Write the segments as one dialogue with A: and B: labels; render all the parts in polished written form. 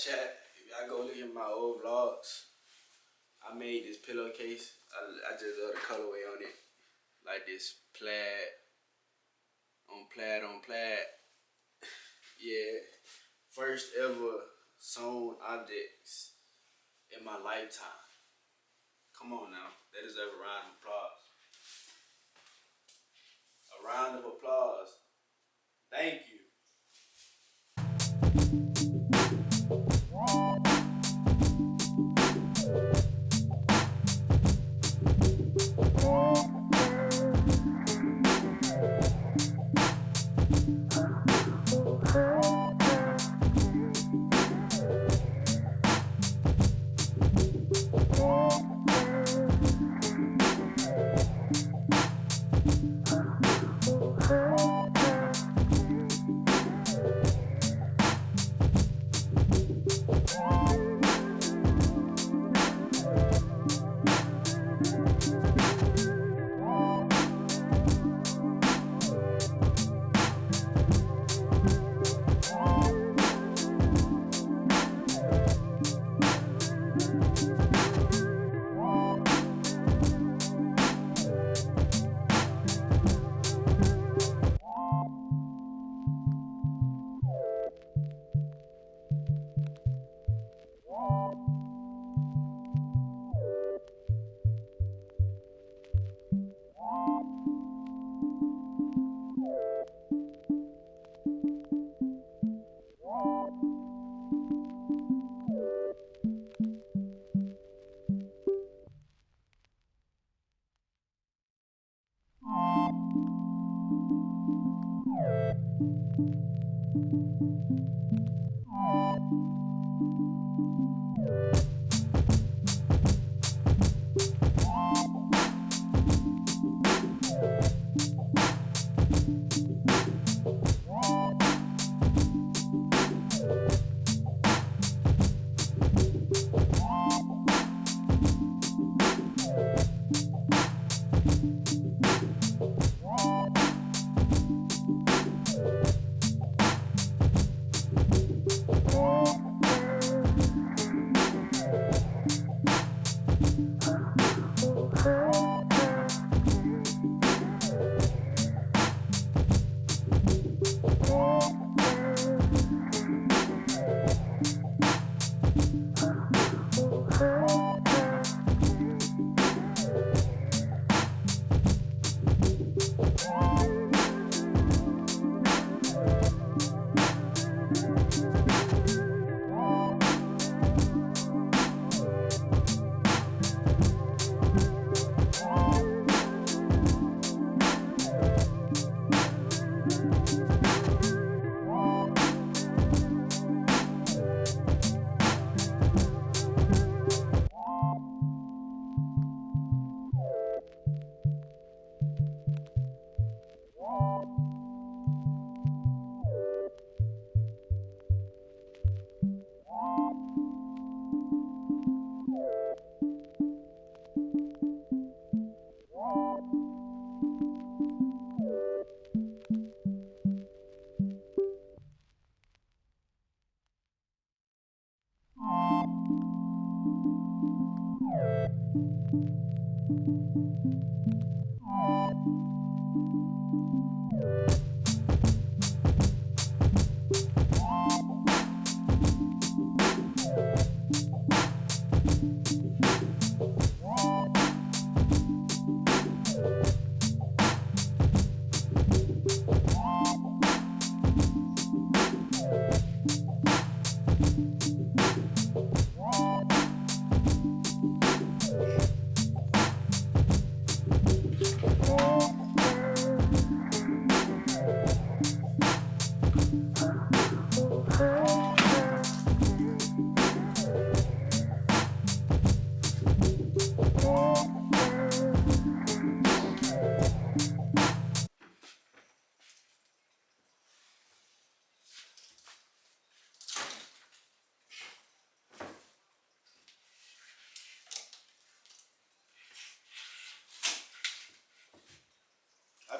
A: Chat, if y'all go look at my old vlogs, I made this pillowcase. I just love the colorway on it. Like this plaid on plaid on plaid. Yeah, first ever sewn objects in my lifetime. Come on now, that deserves a round of applause. A round of applause. Thank you.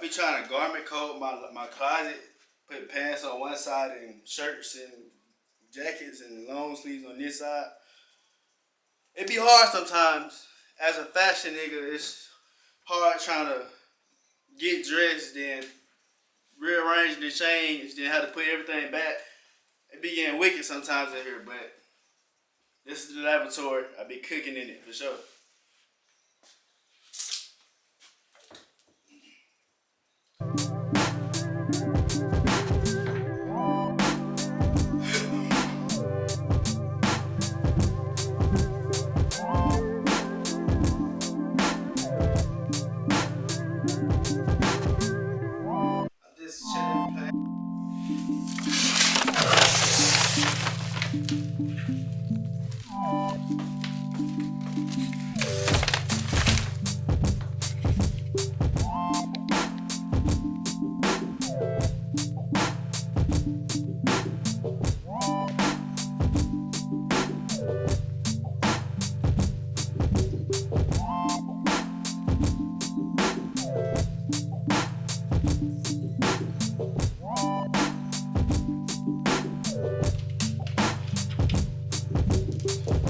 A: I be trying to garment code my closet, put pants on one side and shirts and jackets and long sleeves on this side. It be hard sometimes. As a fashion nigga, it's hard trying to get dressed, then rearrange the change, then have to put everything back. It be getting wicked sometimes in here, but this is the laboratory. I be cooking in it for sure.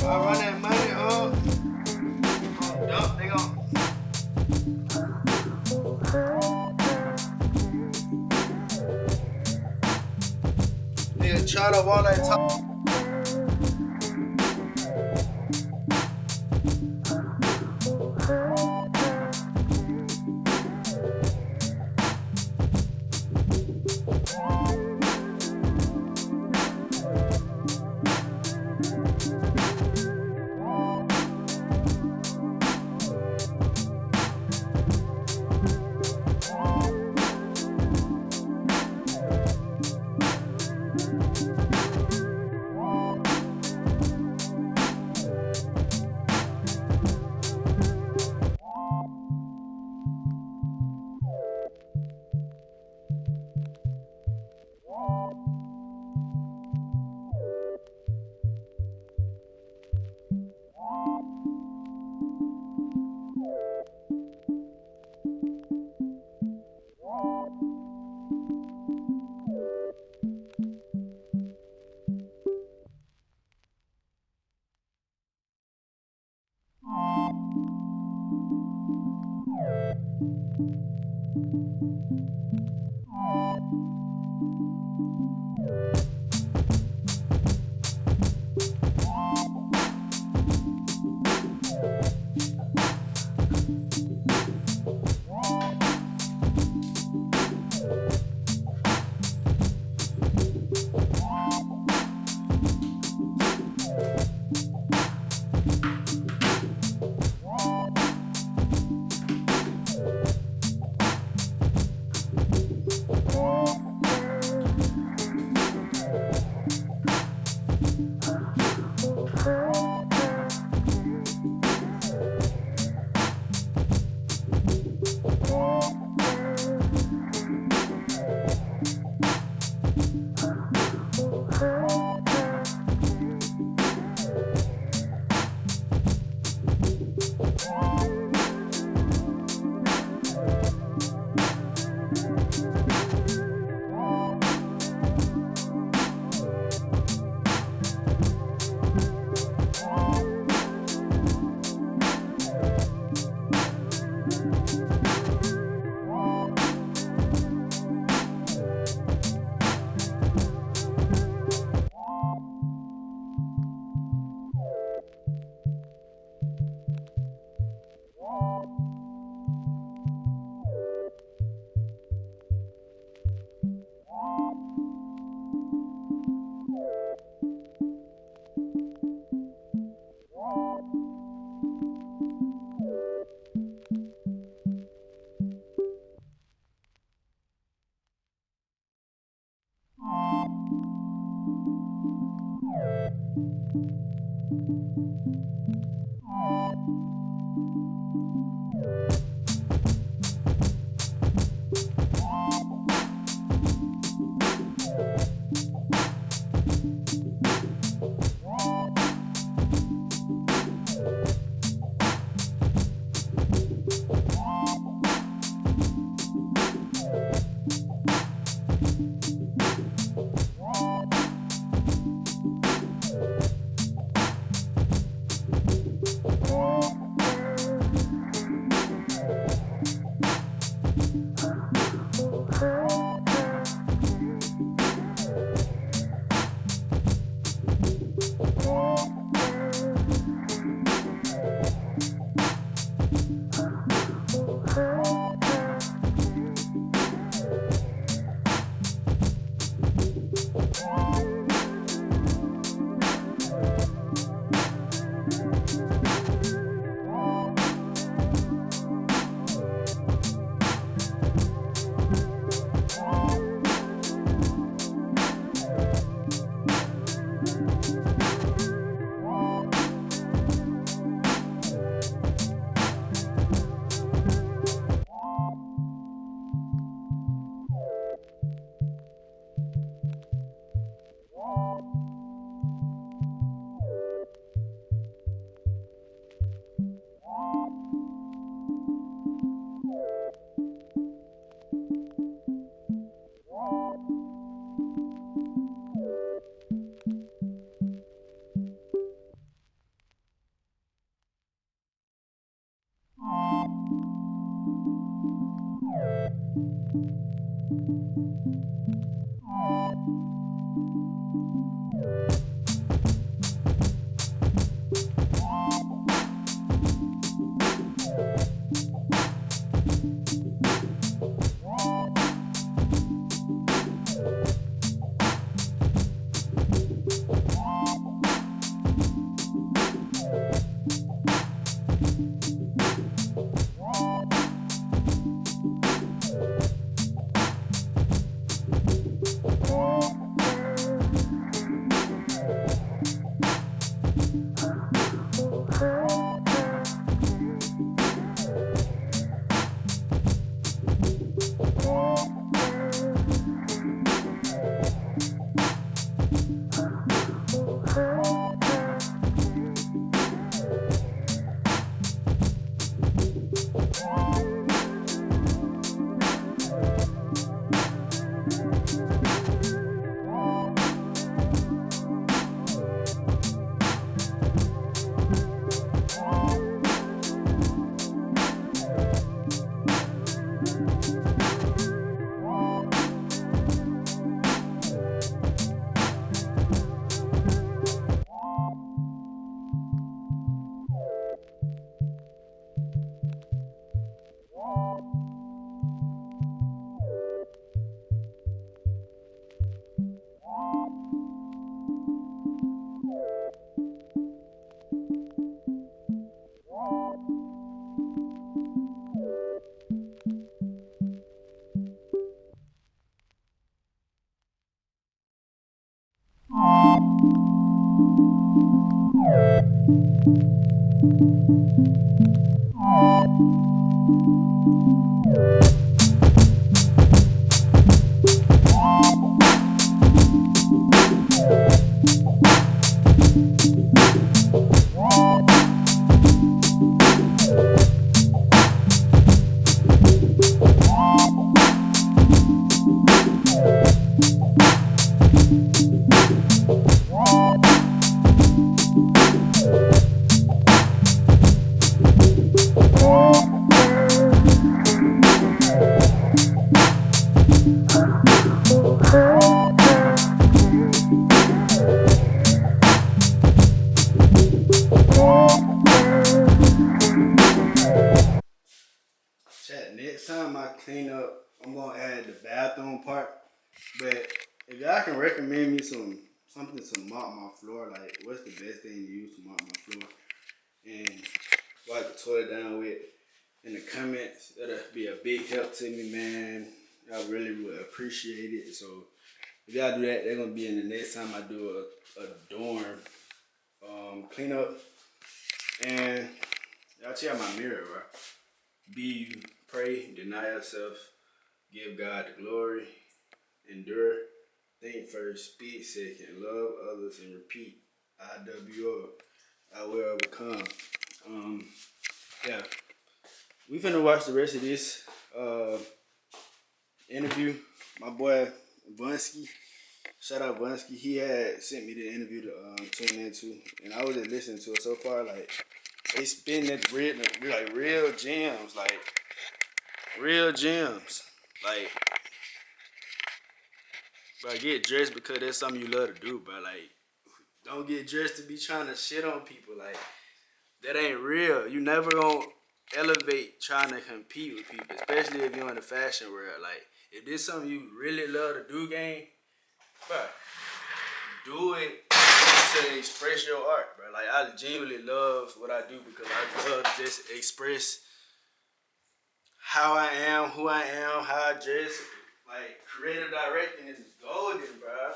A: I run that money up, dump, they gon' nigga try to walk that talk. Chat, next time I clean up, I'm gonna add the bathroom part. But if y'all can recommend me something to mop my floor, like what's the best thing to use to mop my floor and wipe the toilet down with in the comments, that'll be a big help to me, man. I really would appreciate it. So if y'all do that, they're gonna be in the next time I do a dorm cleanup. And y'all check out my mirror, bro. Be you, pray, deny yourself, give God the glory, endure, think first, speak second, love others, and repeat. IWO. I will overcome. Yeah. We finna watch the rest of this interview. My boy Bunsky, shout out Bunsky. He had sent me the interview to tune into, and I was just listening to it so far. Like they spin that real gems, like real gems. Like, bro, get dressed because that's something you love to do, bro. Like, don't get dressed to be trying to shit on people. Like, that ain't real. You never gonna elevate trying to compete with people, especially if you're in the fashion world. Like, if this something you really love to do, gang, bro, do it to express your art, bro. Like, I genuinely love what I do because I love to just express how I am, who I am, how I dress. Like, creative directing is golden, bro.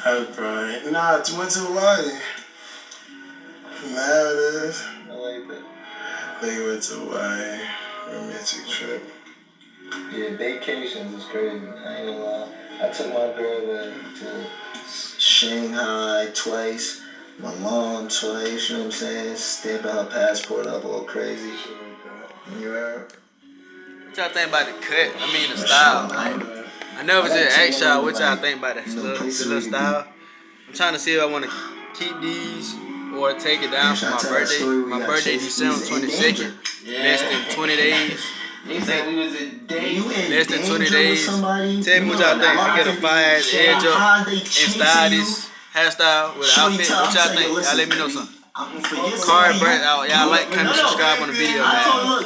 B: Hey, bro. Nah, I went to Hawaii. Now it is. I like that. They went to Hawaii. Romantic trip. Yeah, vacations is crazy. I ain't gonna lie. I took my girl to Shanghai twice. My mom twice, you know what I'm saying? Stamping her passport up all crazy. You heard?
A: What y'all think about the cut? I mean, the style. Like, I never just asked y'all what y'all think about the little style. I'm trying to see if I want to keep these or take it down for my birthday. My birthday December 22nd. Less than 20 days. Less than 20 days. Tell me what y'all think. I get a fire edge up and style this hairstyle with an outfit. What y'all think? Y'all let me know something. Cary, y'all like, comment, subscribe on the video, man.